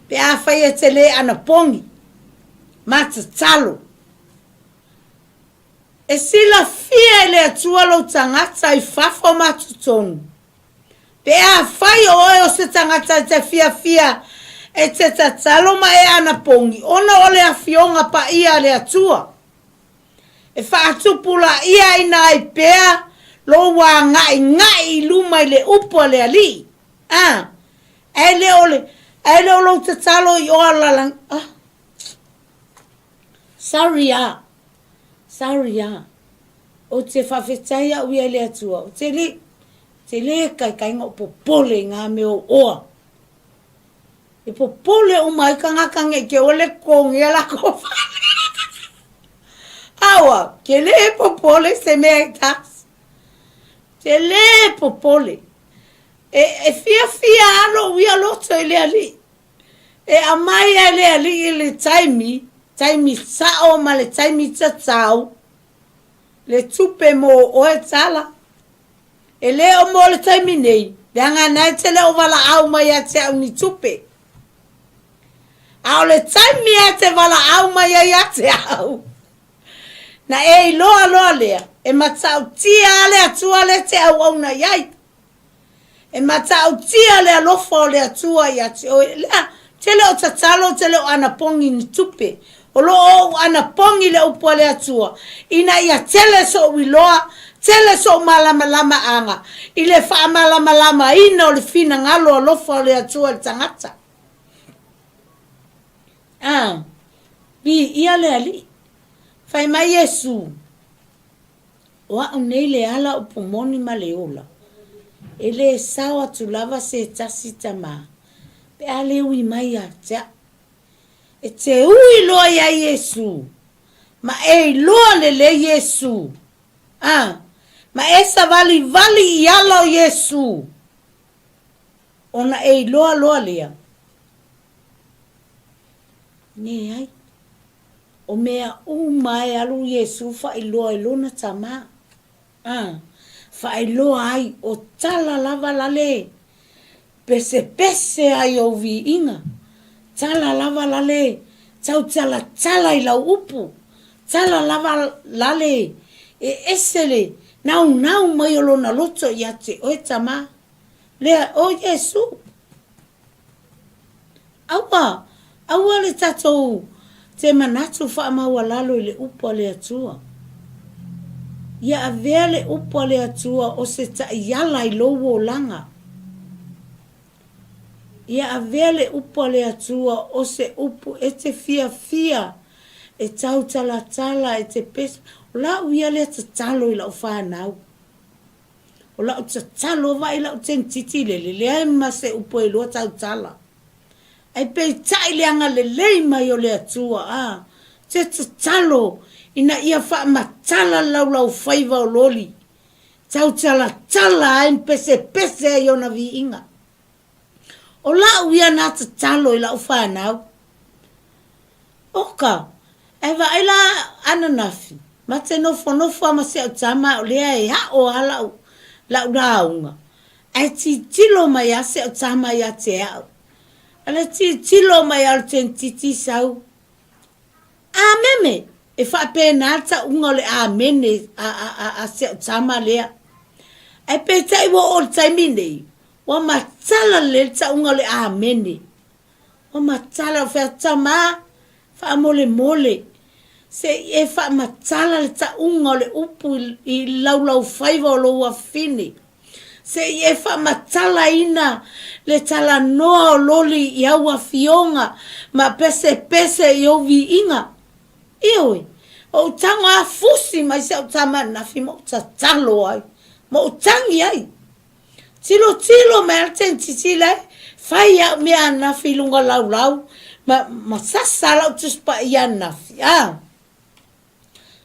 pe a whai e te le ana pongi, ma tatalo. E sila fia e le atua lo tangata i whafo matutonu, pe a whai o se tangata te fia, e te tatalo ma e ana pongi, ona o le a fionga pa ia le atua. E whaatupula ia ina ai pea, lo wa ngai luma i le upo le ali. E le o lo te talo i o alalang. Sorry. O te whawhetai au ia le atua. O te le kai ngā popole ngā meo oa. E popole o mai ka ngakange ke ole kongi ala ko awa, ke le popole se mea tas. Ke le popole. E fia alo wia loto i le ali. E amai a le ali i le taimi sao ma le taimi tatau. Le tupe mo oe tala. E le o mo le taimi nei. Le anga nai te le o wala au mai a te au ni tupe. Au le taimi a te wala au mai a te au. Na e loa lea, e matau tia ale atua le te au na iai. E matau tia le alofa o le atua ia te o lea, te le o tatalo, te le o anapongi ni tupe. O lo o anapongi le upo le atua. Ina ia tele so wiloa, tele so malama anga. I le wha malama ina o le fina ngalo alofa o le atua le tangata. Ia le ali. Fai mai Yesu. Wa unei le ala o pomoni ma le ola. E le sawa tu lava se tasi tama. Pe ale ui mai a tea. E te ui loa ya Yesu. Ma e loa le Yesu. Ma e sa vali i ala o Yesu. Ona e loa lea. Ne ai. O mea mai alu Yesu fa iloa ilona tama. Fa iloa ai o tala lava lale. Pese ai o vi inga. Tala lava lale. Tau tala i lau upu. Tala lava lale. E esele. Nau mai o lona loto ia te oe tama. Lea o Yesu. Aua le tatou. Te manatu wha maua lalo i le upo le atua. Ia avea le upo le atua o se ta iala i lowo o langa. Ia avea le upo le atua o se upu e te fia. E tau tala e te pesa. O la uia le tatalo i lau whanau. O la tatalo wa i lau tentiti le aima se upo e loa tau tala. Ai pe tai leanga le mai o le atua, te talo, ina ia wha matala lau whaiva o loli. Tau tala ai pese i ona vi inga. O lau ia nā talo i lau whanau. Oka, ai wa ila ananafi, ma te nofo ama se au tama o lea e hao lau raunga. Ai ti tilo mai a se au tama ia te au. Ala tilo mai al tentiti sau. Meme. E wha pēnā ta unga le mene a se tama lea. E pētai wo o taimi nei. Wa matala le ta unga le mene. Wa matala wha tama. Wha mole. Se e wha matala le ta unga le upu i lau whaiva o loa fine. Se e wha matala ina le tala noa o loli i aua fionga ma pese i ovi inga. Ioi, o tanga a fusi mai se o tama na fimo ta talo ai. ma utangi ai. Tilo me ten titile, fai au me ana filunga lau, ma sasa lau tuspa iana fi.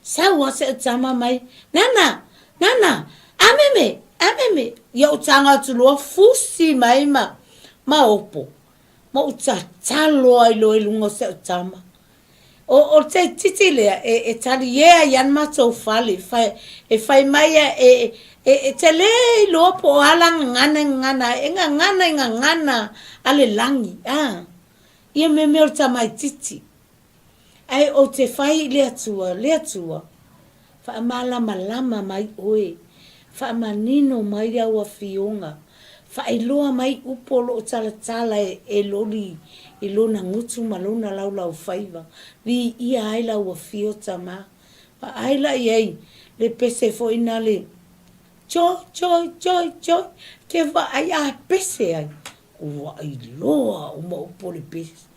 Sawa se utama mai, nana, ameme, ya utanga tulua fusi mai ma opo. Ma utatalo ai lo ilunga se utama. O te titile e tali yea yan mato fali fai mai te le lo po alang ngana ale langi ia me mai titi ai o te fai le atua fa malama mai oe fa manino mai au fionga fa iloa mai upolo tala e loli ilona ngutu malona lau faiva vi ia aila ua fiota ma pa aila iei le pese fo inale joy ke va ai a pese ai ua iloa uma upole pese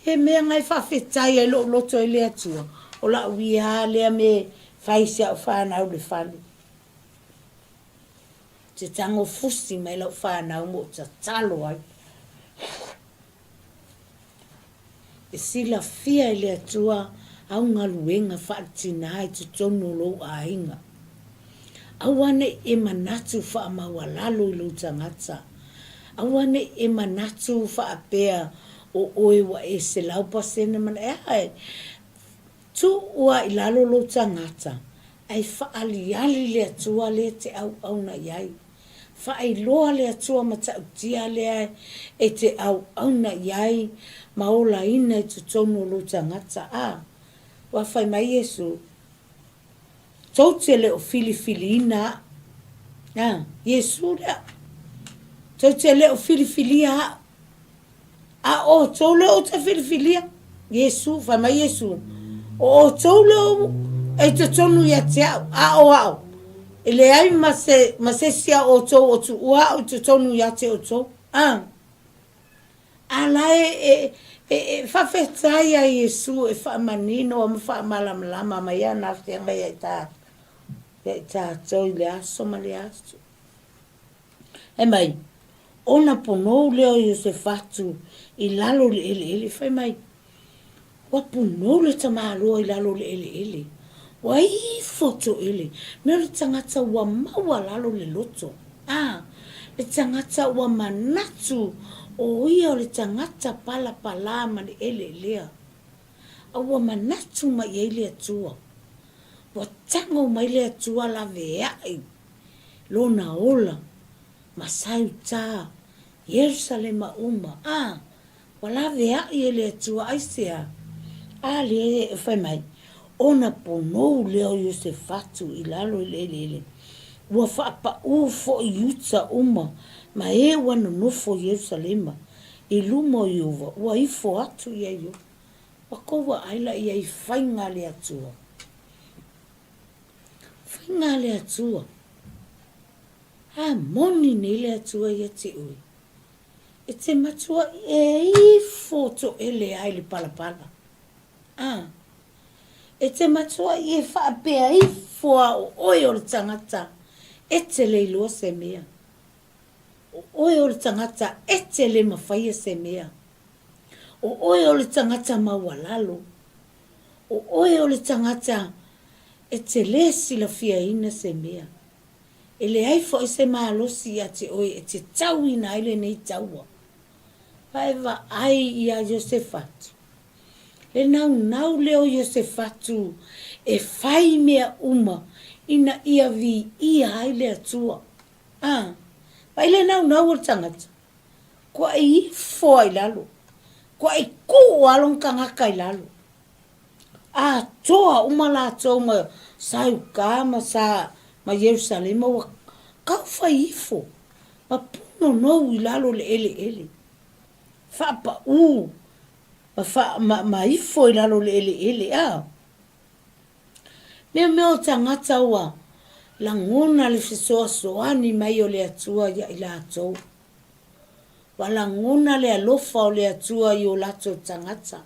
he mea ngai fa fetai e loto e le atua o la uia lea me faisia o whanau le fale te tango fusi mai lau whanau mo ta talo ai e sila fia le atua au ngaluenga whaatina e tu tono lo a inga. Awane e manatu wha mawalalo i lo tangata. Awane e manatu wha apea o oe wa e se laupa sene mana e tu ua i lalo lo tangata. Ai wha ali le atua le te au na iai. Wha ai loa le atua mata utia le e te au na iai. Maola ina i tutono lo tangata wa fai mai Yesu tautele o filifili ina Yesu lea tautele o filifilia o tole o te filifilia Yesu fai mai Yesu o tole o e tutono ya te au ele ai mase sia o to o tu ua o tutono ya te o to ala fa fetai a Yesu e fa manino o fa malama mai ana te mai ta toi le aso male aso e mai ona pono le o Yosefatu i lalo le ele fa mai wa pono le tamalo i lalo le ele wa i foto ele me le tangata wa mawa lalo le loto le tangata wa manatu o ia o le tangata pala ma le ele lea. Aua manatu ma ia le atua. Wa tango mai le atua la veai. Lona ola. Masai ta. Yerusalema uma. Wa la veai le atua aisea. Le fai mai. Ona ponou leo Yosefatu i lalo ele. Wa whaapa ufo i uta uma. Ma wana nofo Yerusalema i lumo iuwa ua ifo atu ia iu wakowa aila ia i whainga le atua moni ne le atua ia te ui e te matua e ifo to ele aile palapala e te matua i whaapea ifo o oi o le tangata e te leilua se mea oe o le tangata e te le mawhaia se mea. Oe o le tangata mawalalo. Oe o le tangata e te le sila fia ina se mea. E le haifo i se maalosi a te oe e te tau ina aile nei taua. Paeva ai ia Yosefatu. Le nau leo Yosefatu e fai mea uma ina ia vi ia aile atua. Paile nau o tangata. Kua i fo i lalo. Kua i ku along kangaka i lalo. Toa umala toa ma sauka ma Yerusalema wa kau fa ifo. Ma puno no i lalo le ele. Fapa ma ifo i lalo le ele. Mea o tangata ua. Langona le fesoasoani mai o le atua ia i latou. Wa langona le alofa o le atua i o latou tangata.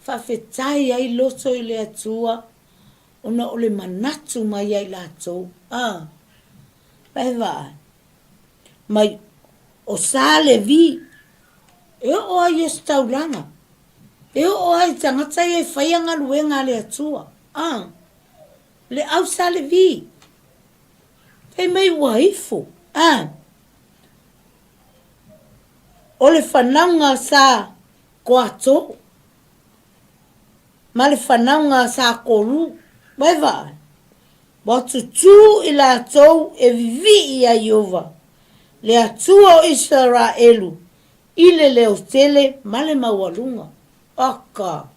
Whawhetai ai loto i le atua ona o le manatu mai ai latou. Mai va. Mai o sa le vi. E o ai e staulanga. E o ai tangata e whaianga luenga le atua. Le au sa le vi. Pei mai waifo. O le whanaunga sa koato. Ma le whanaunga sa koru. Mai va. Watu tu ila tau e vivi ia Iova. Le atua o Israelu. Ile leo tele male mawalunga. Aka.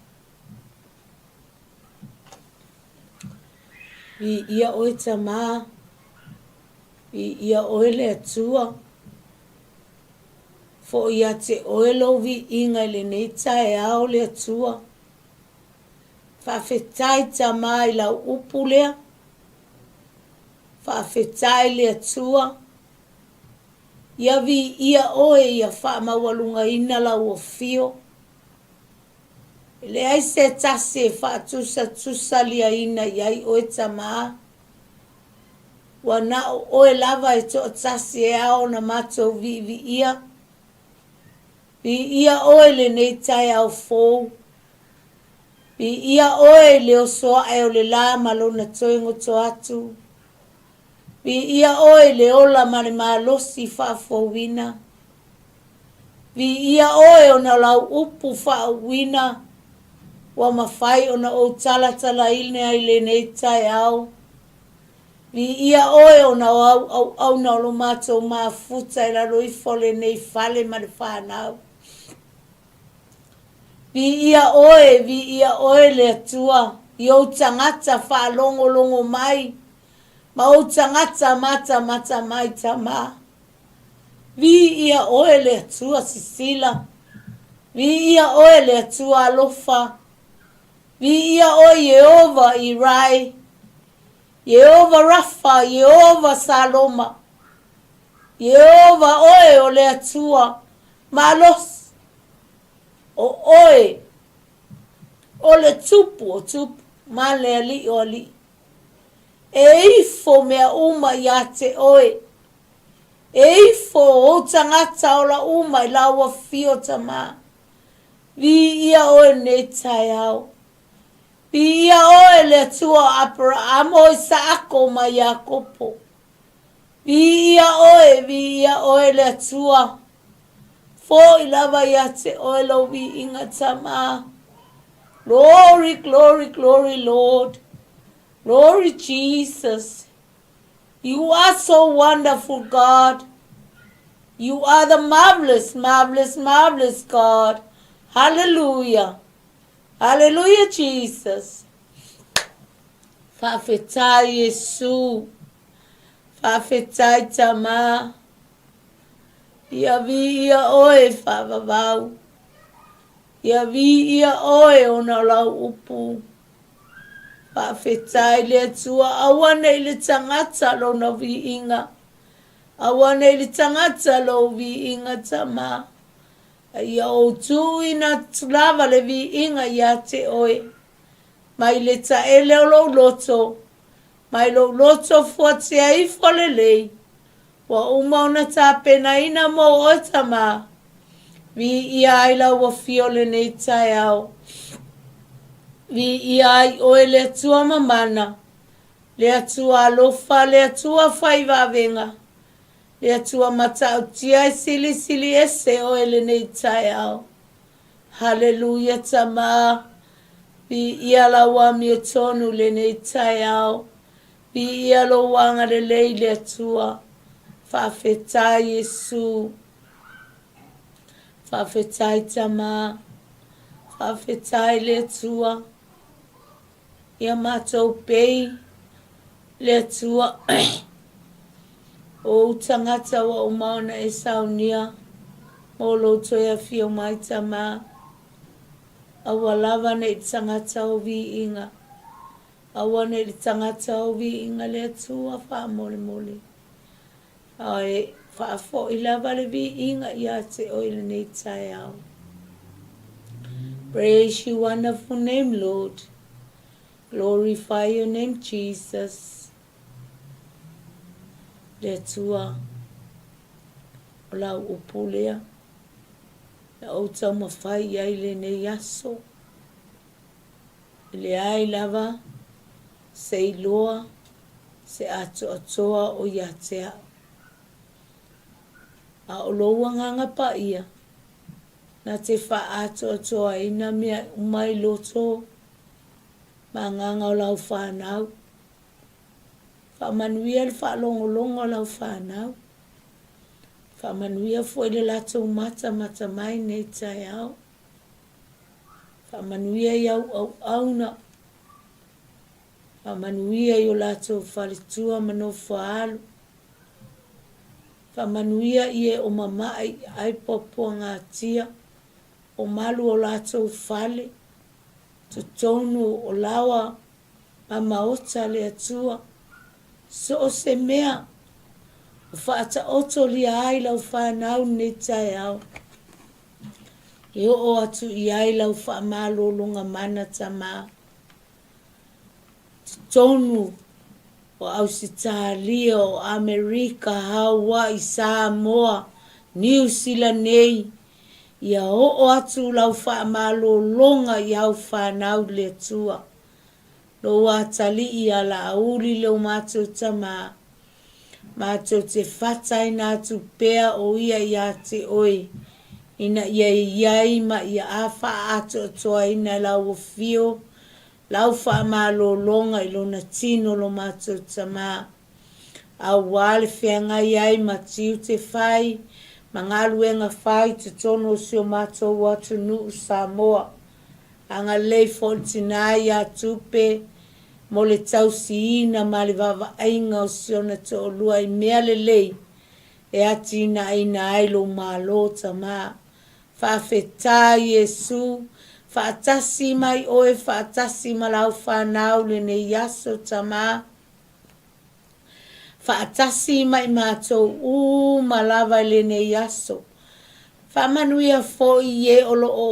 I ia oe tama. I ia oe le atua. Fo ia te oe lovi inga le neita e ao le atua. Whawhetai tama i lau upulea. Whawhetai le atua. Ia vi ia oe ia wha mawalunga ina lau o fio. Le ai se tase wha tusa lia ina iai oe tama. Wana oe lava e to tase e ao na mato vi ia. Vi ia oe le neitai au fou. Vi ia oe le o soa e o le la malona toengo to atu. Vi ia oe le ola mare malosi wha fowina. Vi ia oe o na lau upu wha wina. Wa mawhai o na o tala ilne ai le neitai au. Vi ia oe o na au na lo mato maa futa e la roi fole nei fale mare whanau. Vi ia oe le atua. I o tangata wha longo mai. Ma o tangata mata mai tama. Vi ia oe le atua Sisila. Vi ia oe le atua Alofa. Vi ia oe Yehova Irai. Yehova Rafa, Yehova Saloma. Yehova oe o le atua. Malos. O oe. O le tupu. Ma le ali o ali. E ifo mea uma ia te oe. E ifo o tangata o la uma i laua fio tama. Vi ia oe ne tai au. Vi ia oe le tua Abraham o Isaako ma Yakopo. Vi ia oe le tua. Fo i lava ia te oe lo vi inga tama. Glory, Lord. Glory, Jesus. You are so wonderful, God. You are the marvelous God. Hallelujah. Hallelujah, Jesus. Whawhetai Yesu. Whawhetai tama. Ia vi ia oe whawawau. Ia vi ia oe o na lau upu. Whawhetai le atua. Awane i le tangata lo na vi inga. Awane i le tangata lo vi inga tama. Ia o tu ina tulava le vi inga ia te oe. Mai le ta ele o lo loto. Mai lo loto fuatia i folelei. Wa umauna ta pena ina mo o tama. Vi ia aila wa fiole nei tai au. Vi ia ai oe le atua mamana. Le atua alofa, le atua whaiva venga. Le atua mata utia e sili ese o ele nei tai au. Hallelujah tama. Vi ia la wami o tonu le nei tai au. Vi ia lo wanga le lei le atua. Whawhetai Yesu. Whawhetai tama. Whawhetai le atua. Ia matou pei. Le atua. O tangata wa umauna e saunia. O lo toia fio mai tama. Awa lava ne tangata o vi inga. Awa ne tangata o vi inga le atua wha mole. Ai wha i lava le vi inga ia te oile nei tai au. Praise your wonderful name, Lord. Glorify your name, Jesus. le tua o lau upulea na o tau mawhai ai le nei aso le ai lava se iloa se ato atoa o iatea a o loua nganga pa ia na te wha ato atoa ina mea umai loto ma nganga o lau whanau wha manuia le wha longo longo lau whanau wha manuia fwoi le lato mata mai nei tai au wha manuia iau au auna wha manuia i o lato whalitua mano whaalu wha manuia i e o mamai ai popua ngā tia o malu o lato whale tu tonu o lawa ma maota le atua so o se mea o whaata oto li ai lau whanau ne tai au e o atu i ai lau wha malo lunga mana tama tonu o Ausitalia o Amerika Hawaii Samoa New Zealand nei ia o atu lau wha malo longa i au whanau le tua lo watali i ala auli leo mātou tama mātou te whatai nā tu pēa o ia ia te oe ina ia iai ma ia a wha ato atoa ina lau o fio lau wha malo longa i lona tino lo mātou tama au wale whianga iai ma tiu te whai ma ngā luenga whai te tono sio mātou watu nuu Samoa anga lei fontinai a tupe mo le tausiina ma le vavaainga o siona to o lua i mea le lei e ati ina ina ai lo malo tama whaafeta Yesu whaatasi mai oe whaatasi ma lau whanau le ne yaso tama whaatasi mai mātou malawa le ne yaso whamanuia fo i e olo o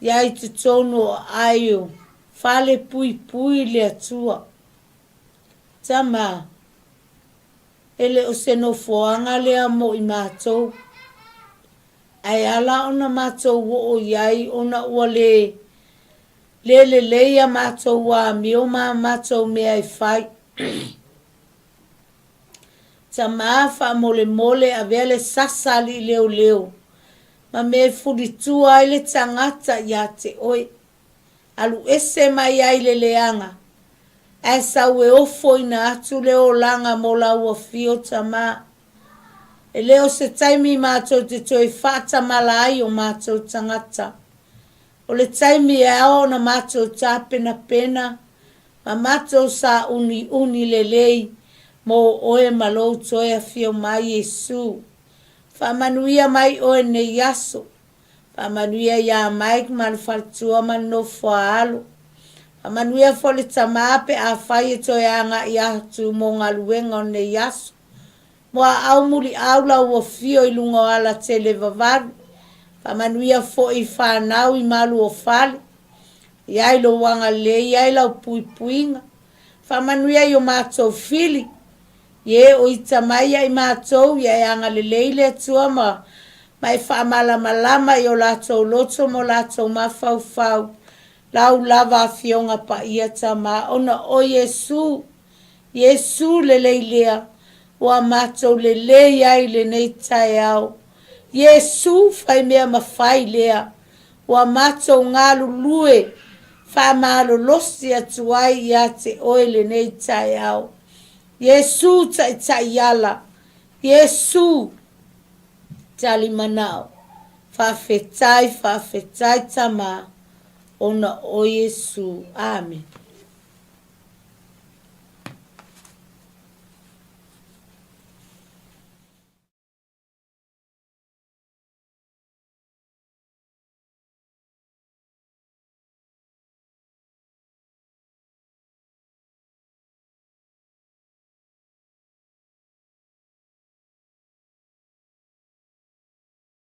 iai te tonu o aio fale pui pui le atua tama ele o se no foanga le amo i mātou ai ala ona mātou wo o iai ona ua le leia mātou wa mi o mātou mea i whai tama wha mole a vele sasali leo ma me furitua ai le tangata ia te oe alu ese mai ai le leanga e sau e ofo ina atu leo langa mo lau o fio tama e leo se taimi mātou te toi whata mala ai o mātou tangata o le taimi e ao na mātou tā pena ma mātou sa uni le lei mo oe malou toi a fio mai Yesu whamanuia mai oe ne yaso Pamanuia ia Mike man faltua man no foalo. Pamanuia fole tamape a fai to yanga ia tu monga luenga ne yaso. Moa au muri aula ua fio i lunga ala tele vavaru. Pamanuia fo i whanau i malu o fale. Iai lo wanga le, iai lau pui puinga. Pamanuia i o mātou fili. Ye o i tamaia i mātou, iai anga le leile tua ma. Mai whaamala malama i o lātou loto mo lātou mawhau. Lau lava fionga pa ia tama. Ona o Yesu. Yesu le leilea. Wa mātou le lei ai le nei tai au. Yesu fai mea mawhai lea. Wa mātou ngālu lue. Whaamalo losi atu ai ia te oe le nei tai au. Yesu tai ala. Yesu tali manao. Whawhetai tama. Ona o Yesu. Amen.